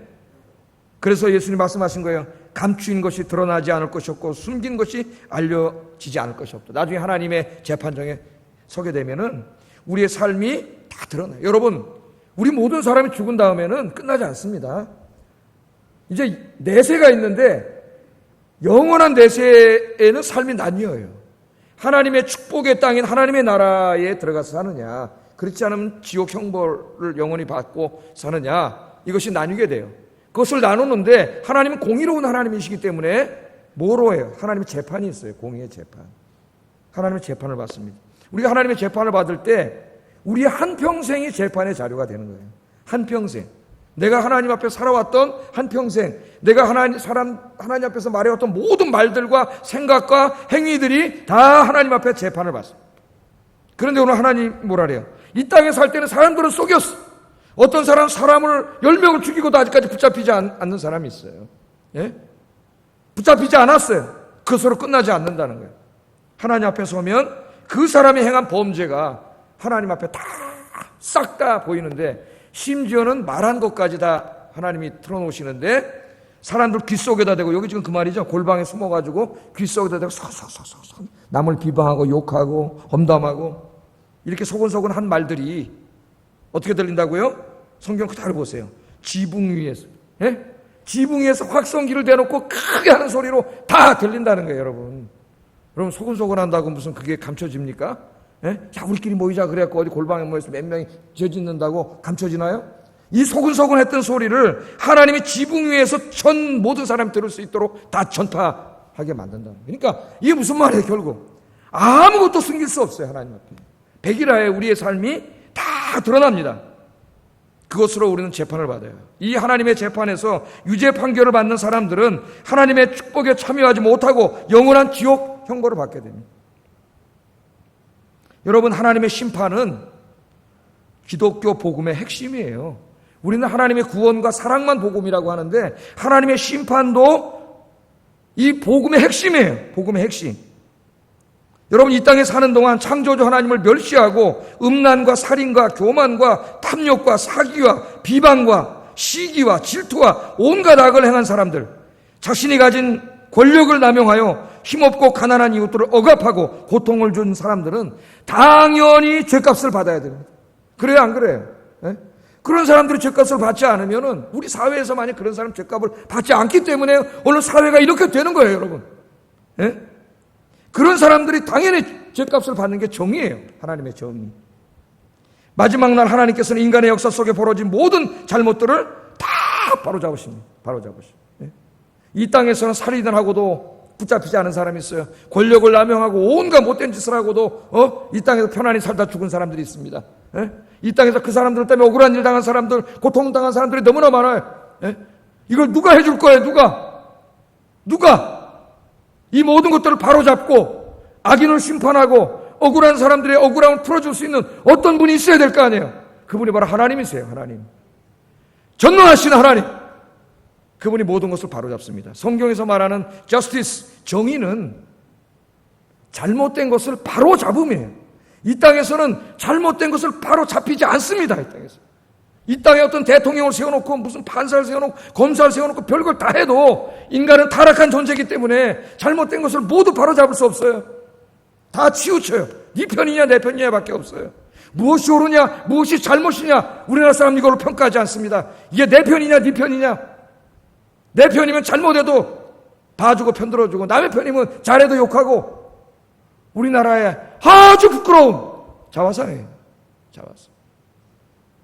그래서 예수님 말씀하신 거예요. 감추인 것이 드러나지 않을 것이 없고 숨긴 것이 알려지지 않을 것이 없다. 나중에 하나님의 재판정에 서게 되면은 우리의 삶이 다 드러나요. 여러분, 우리 모든 사람이 죽은 다음에는 끝나지 않습니다. 이제 내세가 있는데 영원한 내세에는 삶이 나뉘어요. 하나님의 축복의 땅인 하나님의 나라에 들어가서 사느냐, 그렇지 않으면 지옥 형벌을 영원히 받고 사느냐, 이것이 나뉘게 돼요. 그것을 나누는데 하나님은 공의로운 하나님이시기 때문에 뭐로 해요? 하나님의 재판이 있어요. 공의의 재판. 하나님의 재판을 받습니다. 우리가 하나님의 재판을 받을 때 우리의 한평생이 재판의 자료가 되는 거예요. 한평생. 내가 하나님 앞에 살아왔던 한평생, 내가 하나님 앞에서 말해왔던 모든 말들과 생각과 행위들이 다 하나님 앞에 재판을 받습니다. 그런데 오늘 하나님 뭐라 그래요? 이 땅에 살 때는 사람들을 속였어. 어떤 사람은 사람을 10명을 죽이고도 아직까지 붙잡히지 않는 사람이 있어요. 예? 붙잡히지 않았어요. 그것으로 끝나지 않는다는 거예요. 하나님 앞에 서면 그 사람이 행한 범죄가 하나님 앞에 다 싹 다 보이는데, 심지어는 말한 것까지 다 하나님이 틀어놓으시는데 사람들 귀 속에다 대고, 여기 지금 그 말이죠. 골방에 숨어가지고 귀 속에다 대고 서서서서 남을 비방하고 욕하고 험담하고 이렇게 소곤소곤 한 말들이 어떻게 들린다고요? 성경 그대로 보세요. 지붕 위에서, 예? 지붕 위에서 확성기를 대놓고 크게 하는 소리로 다 들린다는 거예요, 여러분. 여러분, 소곤소곤 한다고 무슨 그게 감춰집니까? 예? 자, 우리끼리 모이자 그래갖고 어디 골방에 모여서 몇 명이 죄 짓는다고 감춰지나요? 이 소근소근 했던 소리를 하나님이 지붕 위에서 전 모든 사람이 들을 수 있도록 다 전파하게 만든다. 그러니까 이게 무슨 말이에요, 결국? 아무것도 숨길 수 없어요, 하나님 앞에. 백일하에 우리의 삶이 다 드러납니다. 그것으로 우리는 재판을 받아요. 이 하나님의 재판에서 유죄 판결을 받는 사람들은 하나님의 축복에 참여하지 못하고 영원한 지옥 형벌을 받게 됩니다. 여러분, 하나님의 심판은 기독교 복음의 핵심이에요. 우리는 하나님의 구원과 사랑만 복음이라고 하는데 하나님의 심판도 이 복음의 핵심이에요. 복음의 핵심. 여러분, 이 땅에 사는 동안 창조주 하나님을 멸시하고 음란과 살인과 교만과 탐욕과 사기와 비방과 시기와 질투와 온갖 악을 행한 사람들, 자신이 가진 권력을 남용하여 힘없고 가난한 이웃들을 억압하고 고통을 준 사람들은 당연히 죄값을 받아야 됩니다. 그래요, 안 그래요? 네? 그런 사람들이 죄값을 받지 않으면은 우리 사회에서 만약 그런 사람 죄값을 받지 않기 때문에 오늘 사회가 이렇게 되는 거예요, 여러분. 네? 그런 사람들이 당연히 죄값을 받는 게 정의예요. 하나님의 정의. 마지막 날 하나님께서는 인간의 역사 속에 벌어진 모든 잘못들을 다 바로잡으십니다. 바로잡으십니다. 네? 이 땅에서는 살인을 하고도 붙잡히지 않은 사람이 있어요. 권력을 남용하고 온갖 못된 짓을 하고도 이 땅에서 편안히 살다 죽은 사람들이 있습니다. 예? 이 땅에서 그 사람들 때문에 억울한 일 당한 사람들, 고통당한 사람들이 너무나 많아요. 예? 이걸 누가 해줄 거예요? 누가? 이 모든 것들을 바로잡고 악인을 심판하고 억울한 사람들의 억울함을 풀어줄 수 있는 어떤 분이 있어야 될 거 아니에요. 그분이 바로 하나님이세요. 하나님. 전능하신 하나님. 그분이 모든 것을 바로잡습니다. 성경에서 말하는 justice, 정의는 잘못된 것을 바로잡음이에요. 이 땅에서는 잘못된 것을 바로 잡히지 않습니다. 이 땅에서. 이 땅에 어떤 대통령을 세워놓고 무슨 판사를 세워놓고 검사를 세워놓고 별걸 다 해도 인간은 타락한 존재이기 때문에 잘못된 것을 모두 바로 잡을 수 없어요. 다 치우쳐요. 네 편이냐 내 편이냐 밖에 없어요. 무엇이 옳으냐 무엇이 잘못이냐 우리나라 사람 이걸로 평가하지 않습니다. 이게 내 편이냐 네 편이냐. 내 편이면 잘못해도 봐주고 편들어주고 남의 편이면 잘해도 욕하고 우리나라의 아주 부끄러운 자화상이에요. 자화상.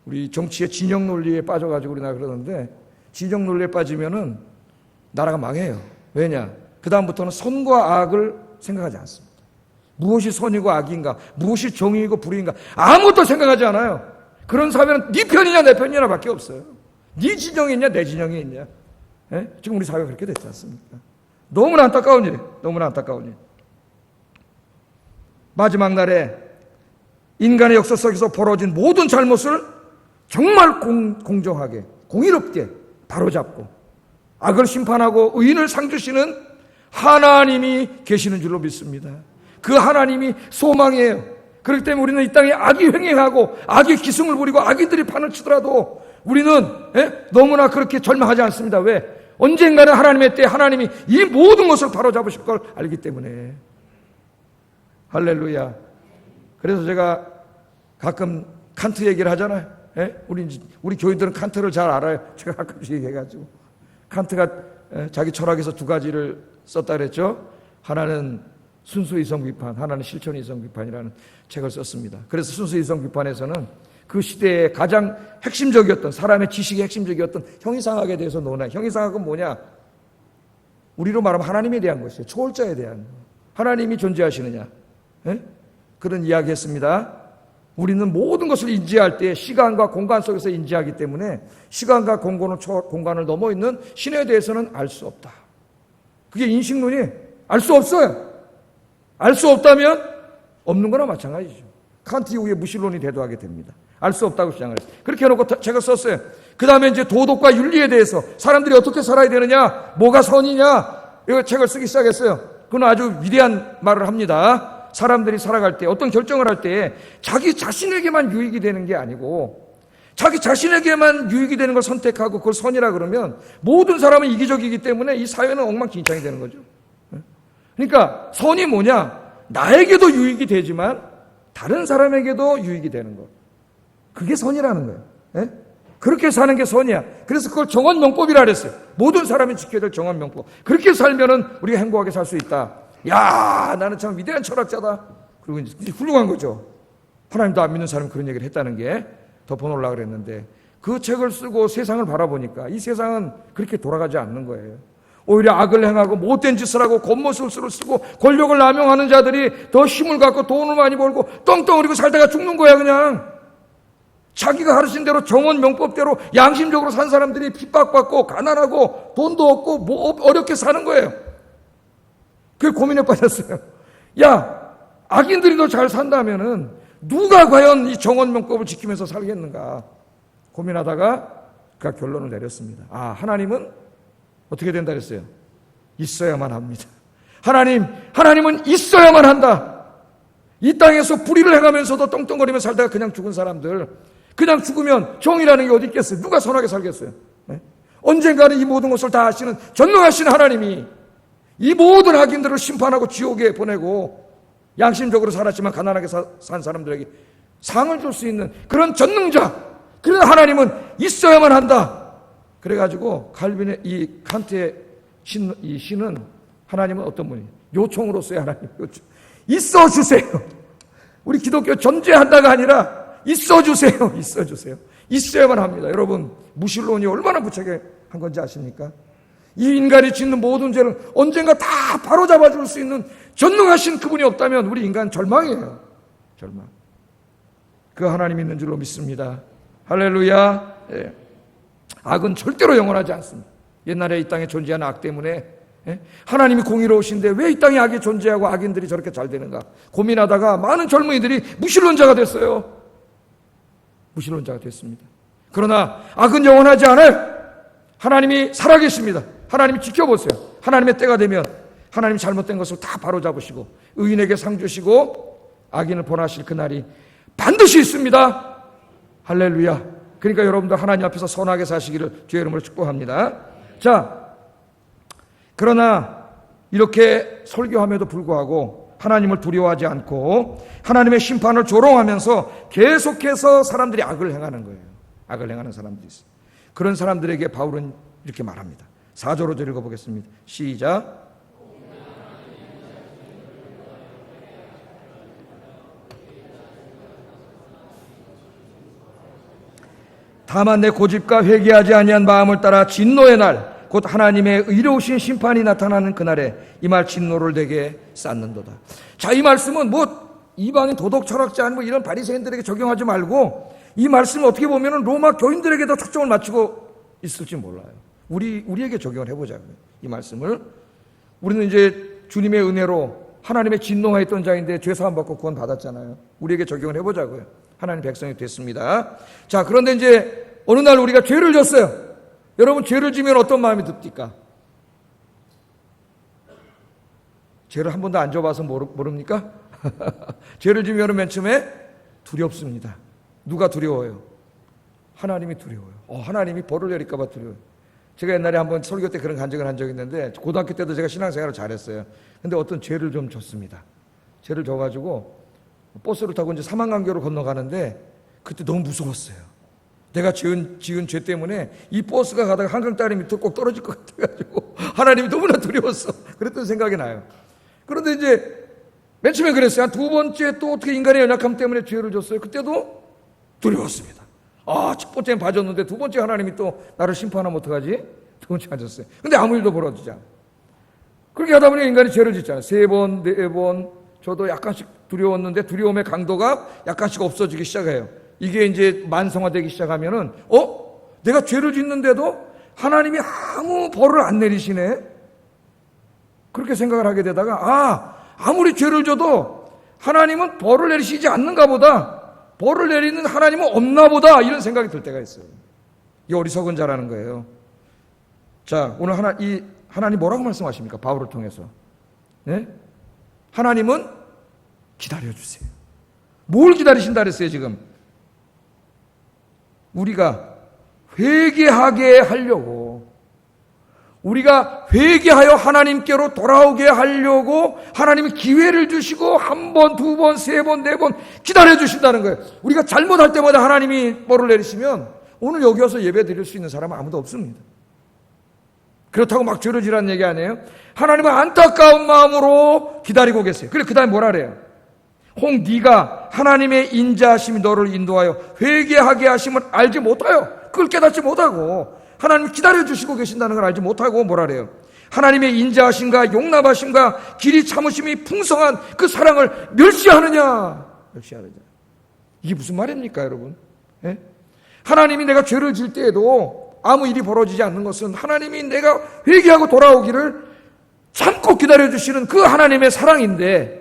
우리 정치의 진영 논리에 빠져가지고 우리나라 그러는데 진영 논리에 빠지면은 나라가 망해요. 왜냐? 그 다음부터는 선과 악을 생각하지 않습니다. 무엇이 선이고 악인가? 무엇이 정의이고 불의인가? 아무것도 생각하지 않아요. 그런 사회는 네 편이냐 내 편이냐 밖에 없어요. 네 진영이 있냐 내 진영이 있냐. 예? 지금 우리 사회가 그렇게 됐지 않습니까? 너무나 안타까운 일이에요. 너무나 안타까운 일. 마지막 날에 인간의 역사 속에서 벌어진 모든 잘못을 정말 공정하게 공의롭게 바로잡고 악을 심판하고 의인을 상주시는 하나님이 계시는 줄로 믿습니다. 그 하나님이 소망이에요. 그렇기 때문에 우리는 이 땅에 악이 횡행하고 악의 기승을 부리고 악인들이 판을 치더라도 우리는 너무나 그렇게 절망하지 않습니다. 왜? 언젠가는 하나님의 때에 하나님이 이 모든 것을 바로잡으실 걸 알기 때문에. 할렐루야. 그래서 제가 가끔 칸트 얘기를 하잖아요. 우리 교인들은 칸트를 잘 알아요. 제가 가끔씩 얘기해가지고. 칸트가 자기 철학에서 두 가지를 썼다 그랬죠. 하나는 순수 이성 비판, 하나는 실천 이성 비판이라는 책을 썼습니다. 그래서 순수 이성 비판에서는 그 시대에 가장 핵심적이었던 사람의 지식의 핵심적이었던 형이상학에 대해서 논해. 형이상학은 뭐냐? 우리로 말하면 하나님에 대한 것이에요. 초월자에 대한. 하나님이 존재하시느냐? 그런 이야기했습니다. 우리는 모든 것을 인지할 때 시간과 공간 속에서 인지하기 때문에 시간과 공간을 넘어 있는 신에 대해서는 알 수 없다. 그게 인식론이 알 수 없어요. 알 수 없다면 없는 거나 마찬가지죠. 칸트 이후에 무신론이 대두하게 됩니다. 알 수 없다고 주장을 했어요. 그렇게 해놓고 제가 썼어요. 그 다음에 이제 도덕과 윤리에 대해서 사람들이 어떻게 살아야 되느냐, 뭐가 선이냐, 이거 책을 쓰기 시작했어요. 그건 아주 위대한 말을 합니다. 사람들이 살아갈 때 어떤 결정을 할 때 자기 자신에게만 유익이 되는 게 아니고 자기 자신에게만 유익이 되는 걸 선택하고 그걸 선이라 그러면 모든 사람은 이기적이기 때문에 이 사회는 엉망진창이 되는 거죠. 그러니까 선이 뭐냐? 나에게도 유익이 되지만 다른 사람에게도 유익이 되는 것. 그게 선이라는 거예요. 그렇게 사는 게 선이야. 그래서 그걸 정언명법이라 그랬어요. 모든 사람이 지켜야 될 정언명법. 그렇게 살면은 우리가 행복하게 살 수 있다. 야, 나는 참 위대한 철학자다. 그리고 이제 훌륭한 거죠. 하나님도 안 믿는 사람이 그런 얘기를 했다는 게 덮어놓으려고 그랬는데 그 책을 쓰고 세상을 바라보니까 이 세상은 그렇게 돌아가지 않는 거예요. 오히려 악을 행하고 못된 짓을 하고 겉모술수를 쓰고 권력을 남용하는 자들이 더 힘을 갖고 돈을 많이 벌고 떵떵거리고 살다가 죽는 거야. 그냥 자기가 가르친 대로 정원 명법대로 양심적으로 산 사람들이 핍박받고 가난하고 돈도 없고 뭐 어렵게 사는 거예요. 그게 고민에 빠졌어요. 야, 악인들이 더 잘 산다면은 누가 과연 이 정언명법을 지키면서 살겠는가 고민하다가 그 결론을 내렸습니다. 아, 하나님은 어떻게 된다 그랬어요? 있어야만 합니다. 하나님은 있어야만 한다. 이 땅에서 불의를 행하면서도 떵떵거리며 살다가 그냥 죽은 사람들, 그냥 죽으면 정의라는 게 어디 있겠어요? 누가 선하게 살겠어요? 네? 언젠가는 이 모든 것을 다 하시는 전능하신 하나님이 이 모든 악인들을 심판하고 지옥에 보내고 양심적으로 살았지만 가난하게 산 사람들에게 상을 줄 수 있는 그런 전능자, 그런 하나님은 있어야만 한다. 그래가지고 칼빈의 이 칸트의 이 시는 하나님은 어떤 분이 요청으로서의 하나님 요청. 있어 주세요. 우리 기독교 존재한다가 아니라 있어 주세요. 있어 주세요. 있어야만 합니다. 여러분, 무신론이 얼마나 부채게 한 건지 아십니까? 이 인간이 짓는 모든 죄를 언젠가 다 바로잡아 줄 수 있는 전능하신 그분이 없다면 우리 인간 절망이에요. 절망. 그 하나님 있는 줄로 믿습니다. 할렐루야. 예. 악은 절대로 영원하지 않습니다. 옛날에 이 땅에 존재하는 악 때문에 하나님이 공의로우신데 왜 이 땅에 악이 존재하고 악인들이 저렇게 잘 되는가 고민하다가 많은 젊은이들이 무신론자가 됐어요. 무신론자가 됐습니다. 그러나 악은 영원하지 않아요. 하나님이 살아계십니다. 하나님이 지켜보세요. 하나님의 때가 되면 하나님이 잘못된 것을 다 바로잡으시고 의인에게 상 주시고 악인을 본하실 그날이 반드시 있습니다. 할렐루야. 그러니까 여러분들 하나님 앞에서 선하게 사시기를 주의 이름으로 축복합니다. 자, 그러나 이렇게 설교함에도 불구하고 하나님을 두려워하지 않고 하나님의 심판을 조롱하면서 계속해서 사람들이 악을 행하는 거예요. 악을 행하는 사람들이 있어요. 그런 사람들에게 바울은 이렇게 말합니다. 4절 5절 읽어보겠습니다. 시작. 다만 내 고집과 회개하지 아니한 마음을 따라 진노의 날 곧 하나님의 의로우신 심판이 나타나는 그날에 이 말 진노를 내게 쌓는도다. 자, 이 말씀은 이방인 도덕 철학자 아니면 이런 바리새인들에게 적용하지 말고 이 말씀을 어떻게 보면 로마 교인들에게도 초점을 맞추고 있을지 몰라요. 우리에게 적용을 해보자고요. 이 말씀을 우리는 이제 주님의 은혜로 하나님의 진노가 있던 자인데 죄사함 받고 구원 받았잖아요. 우리에게 적용을 해보자고요. 하나님 백성이 됐습니다. 자, 그런데 이제 어느 날 우리가 죄를 졌어요. 여러분, 죄를 지면 어떤 마음이 듭니까? 죄를 한 번도 안 져봐서 모릅니까? 죄를 지면 맨 처음에 두렵습니다. 누가 두려워요? 하나님이 두려워요. 하나님이 벌을 내릴까 봐 두려워요. 제가 옛날에 한번 설교 때 그런 간증을 한 적이 있는데 고등학교 때도 제가 신앙생활을 잘했어요. 근데 어떤 죄를 좀 졌습니다. 죄를 져가지고 버스를 타고 이제 사망강교를 건너가는데 그때 너무 무서웠어요. 내가 지은 죄 때문에 이 버스가 가다가 한강 다리 밑으로 꼭 떨어질 것 같아가지고 하나님이 너무나 두려웠어. 그랬던 생각이 나요. 그런데 이제 맨 처음에 그랬어요. 한 두 번째 또 어떻게 인간의 연약함 때문에 죄를 졌어요. 그때도 두려웠습니다. 첫 번째는 봐줬는데 두 번째 하나님이 또 나를 심판하면 어떡하지? 두 번째 맞았어요. 근데 아무 일도 벌어지지 않아. 그렇게 하다 보니 인간이 죄를 짓잖아요. 3번, 4번. 저도 약간씩 두려웠는데 두려움의 강도가 약간씩 없어지기 시작해요. 이게 이제 만성화되기 시작하면은 내가 죄를 짓는데도 하나님이 아무 벌을 안 내리시네. 그렇게 생각을 하게 되다가 아무리 죄를 져도 하나님은 벌을 내리시지 않는가 보다. 벌을 내리는 하나님은 없나 보다. 이런 생각이 들 때가 있어요. 이 어리석은 자라는 거예요. 자, 오늘 하나님 뭐라고 말씀하십니까? 바울을 통해서. 네? 하나님은 기다려주세요. 뭘 기다리신다 그랬어요, 지금? 우리가 회개하게 하려고, 우리가 회개하여 하나님께로 돌아오게 하려고 하나님이 기회를 주시고 한 번, 두 번, 세 번, 네 번 기다려주신다는 거예요. 우리가 잘못할 때마다 하나님이 벌을 내리시면 오늘 여기 와서 예배 드릴 수 있는 사람은 아무도 없습니다. 그렇다고 막 죄를 지라는 얘기 아니에요? 하나님은 안타까운 마음으로 기다리고 계세요. 그래, 그 다음에 뭐라 그래요? 네가 하나님의 인자하심이 너를 인도하여 회개하게 하심을 알지 못하여, 그걸 깨닫지 못하고 하나님이 기다려주시고 계신다는 걸 알지 못하고 뭐라 그래요? 하나님의 인자하심과 용납하심과 길이 참으심이 풍성한 그 사랑을 멸시하느냐. 이게 무슨 말입니까, 여러분? 예? 하나님이 내가 죄를 질 때에도 아무 일이 벌어지지 않는 것은 하나님이 내가 회개하고 돌아오기를 참고 기다려주시는 그 하나님의 사랑인데,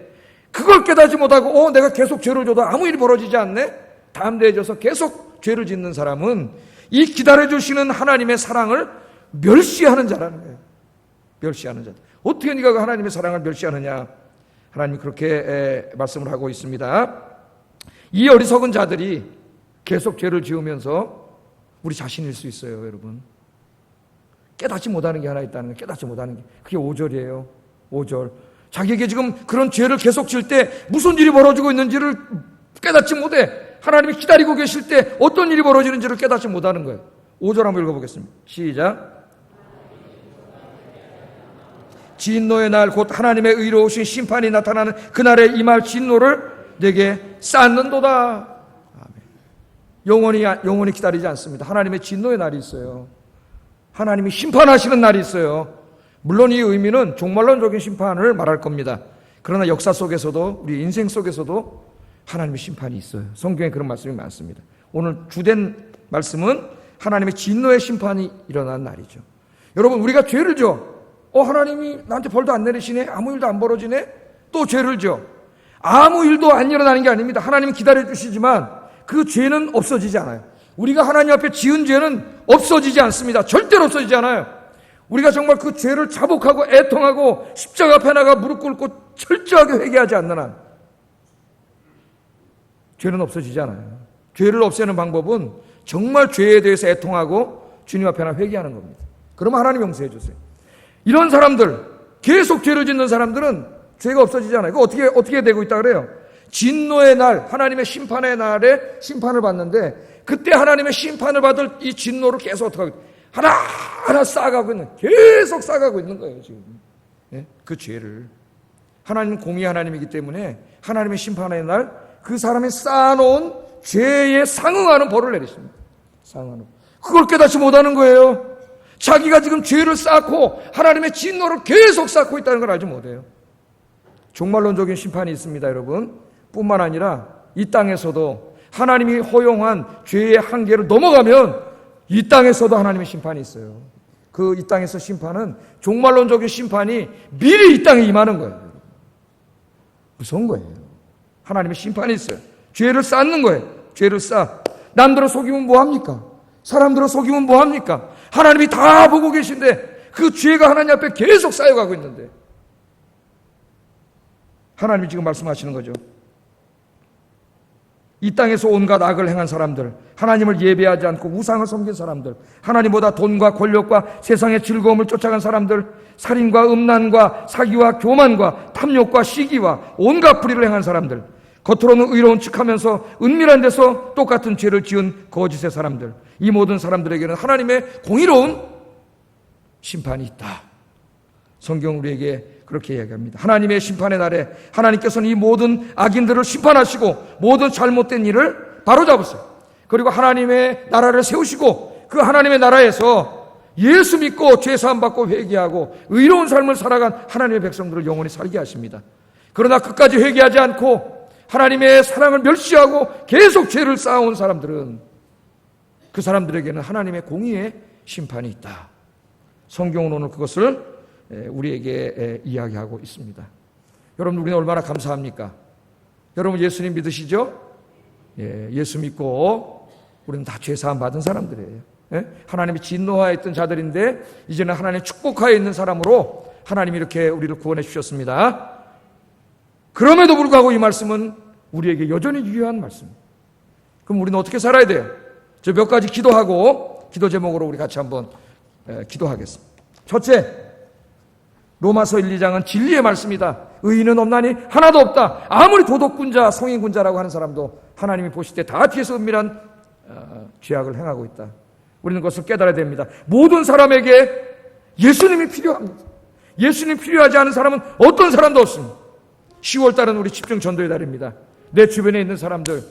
그걸 깨닫지 못하고 내가 계속 죄를 져도 아무 일이 벌어지지 않네? 담대해져서 계속 죄를 짓는 사람은 이 기다려주시는 하나님의 사랑을 멸시하는 자라는 거예요. 멸시하는 자. 어떻게 네가 그 하나님의 사랑을 멸시하느냐? 하나님이 그렇게 말씀을 하고 있습니다. 이 어리석은 자들이 계속 죄를 지으면서 우리 자신일 수 있어요, 여러분. 깨닫지 못하는 게 하나 있다는 거예요. 깨닫지 못하는 게. 그게 5절이에요. 5절. 자기에게 지금 그런 죄를 계속 질 때 무슨 일이 벌어지고 있는지를 깨닫지 못해. 하나님이 기다리고 계실 때 어떤 일이 벌어지는지를 깨닫지 못하는 거예요. 5절 한번 읽어보겠습니다. 시작. 진노의 날 곧 하나님의 의로우신 심판이 나타나는 그날에 임할 진노를 내게 쌓는도다. 아멘. 영원히 기다리지 않습니다. 하나님의 진노의 날이 있어요. 하나님이 심판하시는 날이 있어요. 물론 이 의미는 종말론적인 심판을 말할 겁니다. 그러나 역사 속에서도, 우리 인생 속에서도 하나님의 심판이 있어요. 성경에 그런 말씀이 많습니다. 오늘 주된 말씀은 하나님의 진노의 심판이 일어난 날이죠. 여러분, 우리가 죄를 져. 하나님이 나한테 벌도 안 내리시네? 아무 일도 안 벌어지네? 또 죄를 져. 아무 일도 안 일어나는 게 아닙니다. 하나님은 기다려주시지만 그 죄는 없어지지 않아요. 우리가 하나님 앞에 지은 죄는 없어지지 않습니다. 절대로 없어지지 않아요. 우리가 정말 그 죄를 자복하고 애통하고 십자가 앞에 나가 무릎 꿇고 철저하게 회개하지 않는 한 죄는 없어지지 않아요. 죄를 없애는 방법은 정말 죄에 대해서 애통하고 주님 앞에 회개하는 겁니다. 그러면 하나님 용서해 주세요. 이런 사람들, 계속 죄를 짓는 사람들은 죄가 없어지지 않아요. 그거 어떻게 되고 있다 그래요? 진노의 날, 하나님의 심판의 날에 심판을 받는데, 그때 하나님의 심판을 받을 이 진노를 계속 어떻게 하고 하나하나 쌓아가고 있는, 계속 쌓아가고 있는 거예요, 지금. 예? 그 죄를. 하나님은 공의 하나님이기 때문에 하나님의 심판의 날 그 사람이 쌓아놓은 죄에 상응하는 벌을 내리십니다. 상응하는. 그걸 깨닫지 못하는 거예요. 자기가 지금 죄를 쌓고 하나님의 진노를 계속 쌓고 있다는 걸 알지 못해요. 종말론적인 심판이 있습니다, 여러분. 뿐만 아니라 이 땅에서도 하나님이 허용한 죄의 한계를 넘어가면 이 땅에서도 하나님의 심판이 있어요. 그 이 땅에서 심판은 종말론적인 심판이 미리 이 땅에 임하는 거예요. 무서운 거예요. 하나님의 심판이 있어요. 죄를 쌓는 거예요. 죄를 쌓아. 남들을 속이면 뭐합니까? 사람들을 속이면 뭐합니까? 하나님이 다 보고 계신데 그 죄가 하나님 앞에 계속 쌓여가고 있는데, 하나님이 지금 말씀하시는 거죠. 이 땅에서 온갖 악을 행한 사람들, 하나님을 예배하지 않고 우상을 섬긴 사람들, 하나님보다 돈과 권력과 세상의 즐거움을 쫓아간 사람들, 살인과 음란과 사기와 교만과 탐욕과 시기와 온갖 불의를 행한 사람들, 겉으로는 의로운 척하면서 은밀한 데서 똑같은 죄를 지은 거짓의 사람들, 이 모든 사람들에게는 하나님의 공의로운 심판이 있다. 성경 우리에게 그렇게 이야기합니다. 하나님의 심판의 날에 하나님께서는 이 모든 악인들을 심판하시고 모든 잘못된 일을 바로잡으세요. 그리고 하나님의 나라를 세우시고 그 하나님의 나라에서 예수 믿고 죄사함 받고 회개하고 의로운 삶을 살아간 하나님의 백성들을 영원히 살게 하십니다. 그러나 끝까지 회개하지 않고 하나님의 사랑을 멸시하고 계속 죄를 쌓아온 사람들은, 그 사람들에게는 하나님의 공의의 심판이 있다. 성경은 오늘 그것을 우리에게 이야기하고 있습니다. 여러분, 우리는 얼마나 감사합니까? 여러분 예수님 믿으시죠? 예수 믿고 우리는 다 죄사함 받은 사람들이에요. 하나님이 진노하에 있던 자들인데 이제는 하나님의 축복하에 있는 사람으로 하나님이 이렇게 우리를 구원해 주셨습니다. 그럼에도 불구하고 이 말씀은 우리에게 여전히 유효한 말씀. 그럼 우리는 어떻게 살아야 돼요? 저 몇 가지 기도하고 기도 제목으로 우리 같이 한번 기도하겠습니다. 첫째, 로마서 1, 2장은 진리의 말씀이다. 의인은 없나니 하나도 없다. 아무리 도덕군자, 성인군자라고 하는 사람도 하나님이 보실 때 다 뒤에서 은밀한 죄악을 행하고 있다. 우리는 그것을 깨달아야 됩니다. 모든 사람에게 예수님이 필요합니다. 예수님이 필요하지 않은 사람은 어떤 사람도 없습니다. 10월달은 우리 집중 전도의 달입니다. 내 주변에 있는 사람들,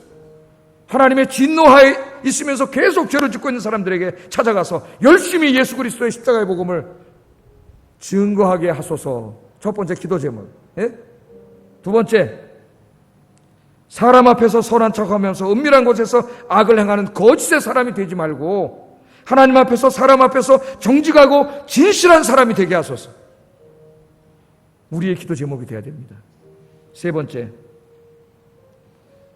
하나님의 진노하에 있으면서 계속 죄를 짓고 있는 사람들에게 찾아가서 열심히 예수 그리스도의 십자가의 복음을 증거하게 하소서. 첫 번째 기도 제목. 두 번째, 사람 앞에서 선한 척하면서 은밀한 곳에서 악을 행하는 거짓의 사람이 되지 말고 하나님 앞에서, 사람 앞에서 정직하고 진실한 사람이 되게 하소서. 우리의 기도 제목이 되어야 됩니다. 세 번째,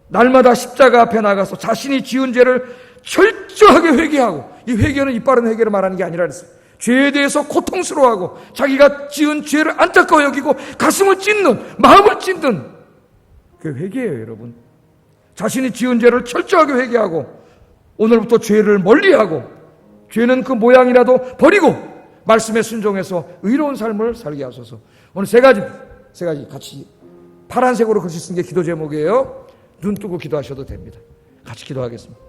날마다 십자가 앞에 나가서 자신이 지은 죄를 철저하게 회개하고, 이 회개는 입 바른 회개를 말하는 게 아니라 그랬어요. 죄에 대해서 고통스러워하고 자기가 지은 죄를 안타까워 여기고 가슴을 찢는, 마음을 찢는 그 회개예요, 여러분. 자신이 지은 죄를 철저하게 회개하고 오늘부터 죄를 멀리하고 죄는 그 모양이라도 버리고 말씀에 순종해서 의로운 삶을 살게 하소서. 오늘 세 가지 같이 파란색으로 글씨 쓴 게 기도 제목이에요. 눈 뜨고 기도하셔도 됩니다. 같이 기도하겠습니다.